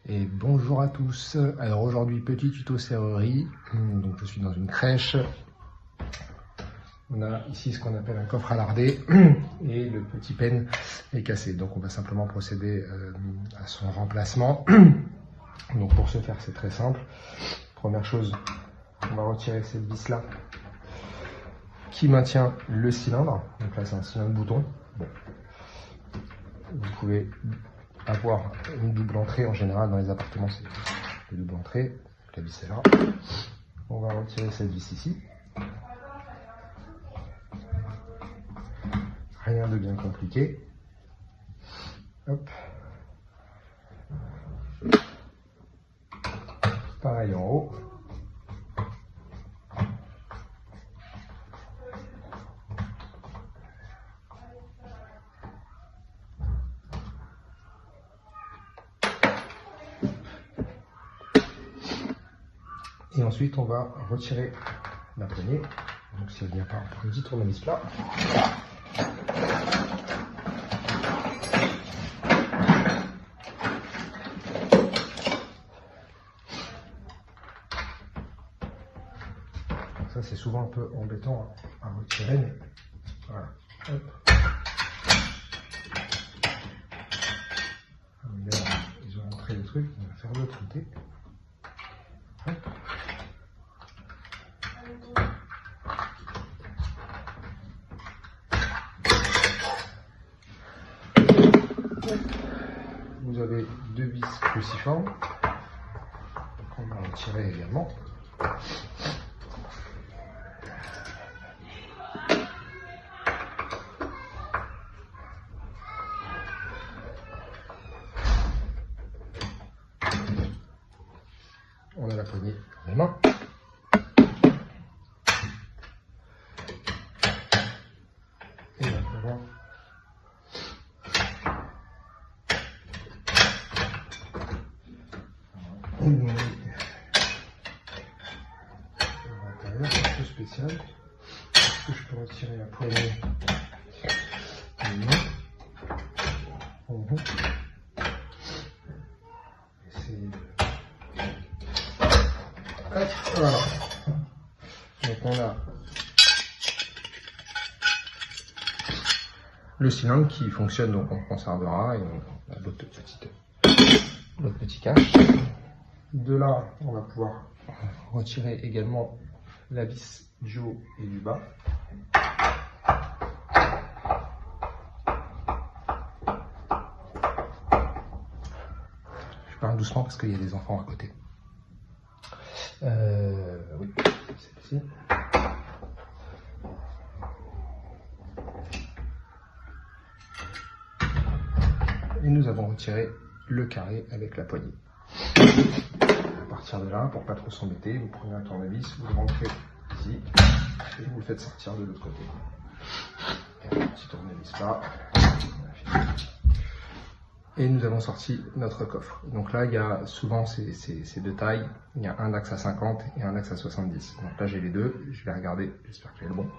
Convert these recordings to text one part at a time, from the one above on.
Et bonjour à tous. Alors aujourd'hui, petit tuto serrurerie. Donc je suis dans une crèche. On a ici ce qu'on appelle un coffre à larder et le petit penne est cassé. Donc on va simplement procéder à son remplacement. Donc pour ce faire, c'est très simple. Première chose, on va retirer cette vis là qui maintient le cylindre. Donc là c'est un cylindre bouton. Bon. Vous pouvez avoir une double entrée, en général dans les appartements c'est une double entrée, la vis est là. On va retirer cette vis ici. Rien de bien compliqué. Hop. Pareil en haut. Et ensuite, on va retirer la poignée. Donc, si elle vient pas, on prend un petit tournevis plat. Ça, c'est souvent un peu embêtant à retirer, mais voilà. Hop. Ils ont montré le truc, on va faire de l'autre côté. Hop. Vous avez deux vis cruciformes, donc on va retirer également. On a la poignée dans les mains. Et on va pouvoir l'intérieur, c'est un peu spécial. Est-ce que je peux retirer la poignée? Non. Essayer de... Hop, voilà. Donc on a le cylindre qui fonctionne, donc on conservera, et on a l'autre petit cache. De là, on va pouvoir retirer également la vis du haut et du bas. Je parle doucement parce qu'il y a des enfants à côté. Oui, celle-ci. Et nous avons retiré le carré avec la poignée. À partir de là, pour pas trop s'embêter, vous prenez un tournevis, vous le rentrez ici et vous le faites sortir de l'autre côté. Et un petit tournevis là. Et nous avons sorti notre coffre. Donc là, il y a souvent ces deux tailles. Il y a un axe à 50 et un axe à 70. Donc là, j'ai les deux. Je vais regarder. J'espère que j'ai le bon.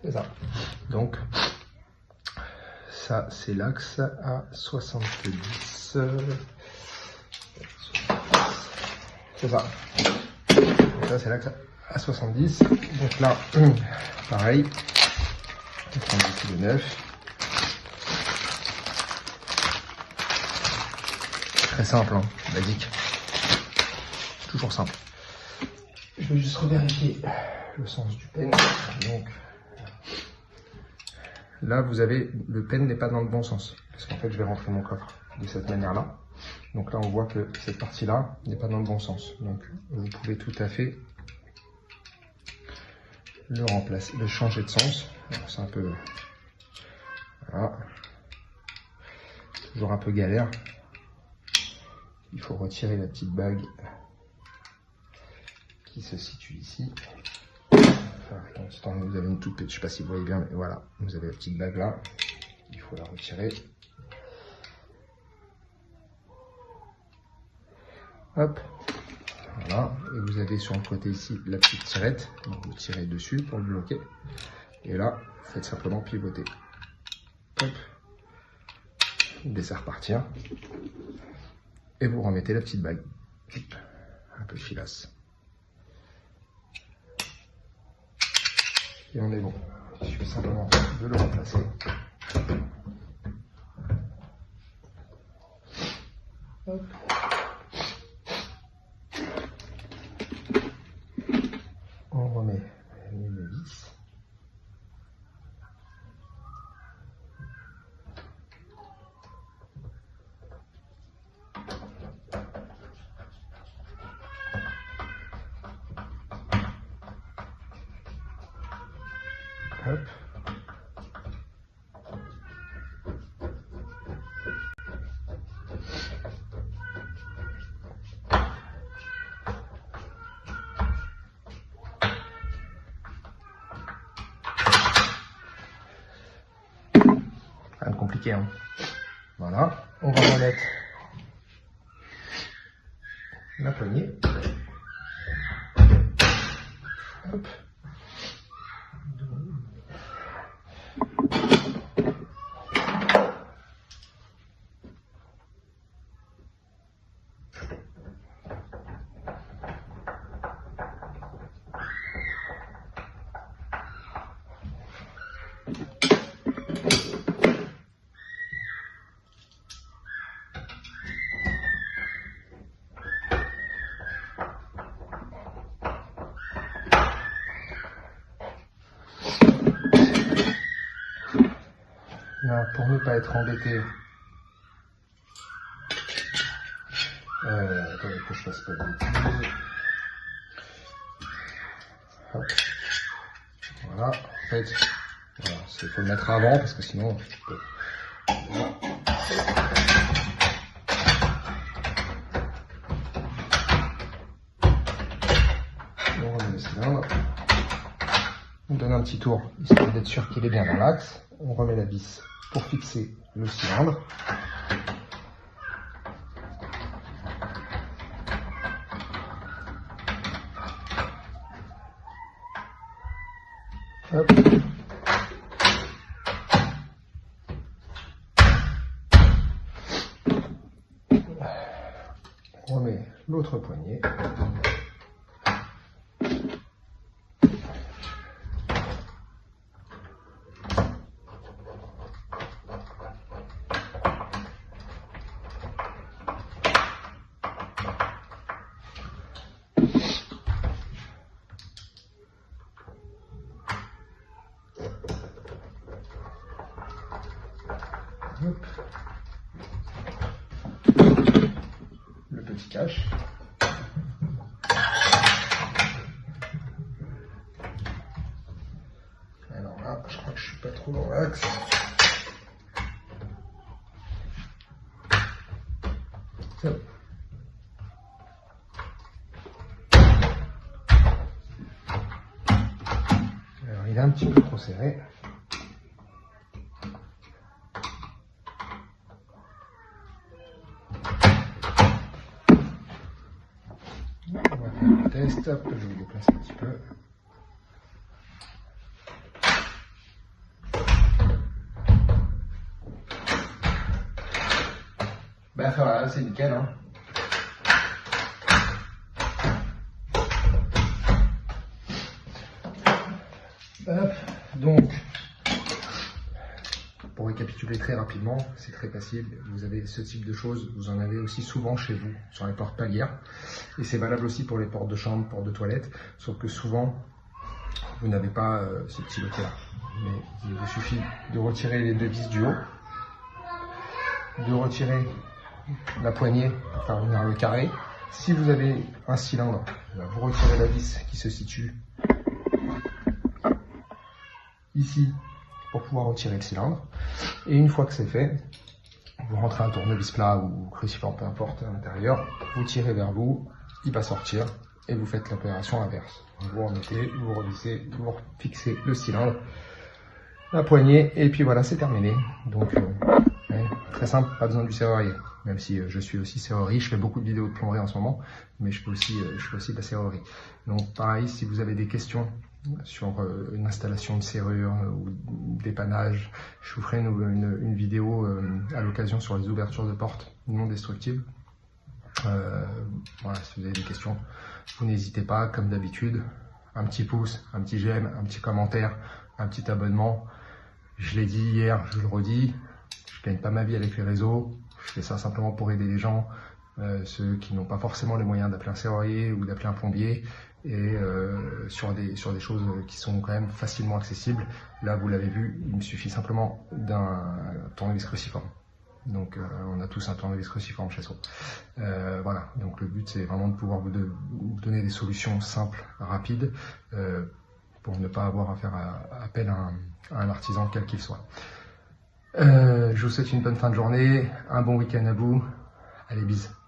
C'est ça. Donc, ça, c'est l'axe à 70. C'est ça. Donc ça, c'est l'axe à 70. Donc là, pareil. On prend ici le 9. Très simple, hein, basique. Toujours simple. Je vais juste revérifier le sens du pen. Donc, là, vous avez, le pen n'est pas dans le bon sens. Parce qu'en fait, je vais rentrer mon coffre de cette manière-là. Donc là, on voit que cette partie-là n'est pas dans le bon sens. Donc, vous pouvez tout à fait le remplacer, le changer de sens. C'est un peu... Voilà. Toujours un peu galère. Il faut retirer la petite bague qui se situe ici. Enfin, vous avez une toute petite, je ne sais pas si vous voyez bien, mais voilà, vous avez la petite bague là. Il faut la retirer. Hop, voilà, et vous avez sur le côté ici la petite tirette, donc vous tirez dessus pour le bloquer, et là, vous faites simplement pivoter. Hop, il laisse repartir, et vous remettez la petite bague, un peu de filasse. Et on est bon, il suffit simplement de le remplacer. Hop. On remet les vis. Hop. Rien de compliqué, hein. Voilà, on va remettre la poignée. Hop. Là, pour ne pas être embêté, attendez que je fasse pas de bêtises. Hop. Voilà, en fait, voilà, il faut le mettre avant parce que sinon, on remet le cylindre, on donne un petit tour histoire d'être sûr qu'il est bien dans l'axe, on remet la vis pour fixer le cylindre. Hop. On remet l'autre poignée. Hop. Le petit cache. Alors là, je crois que je suis pas trop dans l'axe. Alors il est un petit peu trop serré. On va faire un test, hop, je vais le déplacer un petit peu. Ben voilà, c'est nickel, hein. Hop, donc, pour récapituler très rapidement, c'est très facile, vous avez ce type de choses, vous en avez aussi souvent chez vous, sur les portes palières, et c'est valable aussi pour les portes de chambre, portes de toilette, sauf que souvent, vous n'avez pas ce petit loquet-là. Mais il vous suffit de retirer les deux vis du haut, de retirer la poignée pour faire venir le carré. Si vous avez un cylindre, vous retirez la vis qui se situe ici pour pouvoir retirer le cylindre. Et une fois que c'est fait, vous rentrez un tournevis plat ou cruciforme, peu importe, à l'intérieur, vous tirez vers vous, il va sortir et vous faites l'opération inverse. Vous remettez, vous revissez, vous fixez le cylindre, la poignée et puis voilà, c'est terminé. Donc Ouais, très simple, pas besoin du serrurier. Même si je suis aussi serrurier, je fais beaucoup de vidéos de plomberie en ce moment, mais je fais aussi de la serrurerie. Donc pareil, si vous avez des questions sur une installation de serrure ou dépannage, je vous ferai une vidéo à l'occasion sur les ouvertures de portes non destructibles. Voilà, si vous avez des questions, vous n'hésitez pas, comme d'habitude, un petit pouce, un petit j'aime, un petit commentaire, un petit abonnement. Je l'ai dit hier, je le redis, je gagne pas ma vie avec les réseaux, je fais ça simplement pour aider les gens, ceux qui n'ont pas forcément les moyens d'appeler un serrurier ou d'appeler un plombier, et sur des choses qui sont quand même facilement accessibles. Là, vous l'avez vu, il me suffit simplement d'un tournevis cruciforme. Donc on a tous un tournevis cruciforme chez soi. Voilà, donc le but c'est vraiment de pouvoir vous donner des solutions simples, rapides, pour ne pas avoir à faire appel à un artisan quel qu'il soit. Je vous souhaite une bonne fin de journée, un bon week-end à vous. Allez, bisous.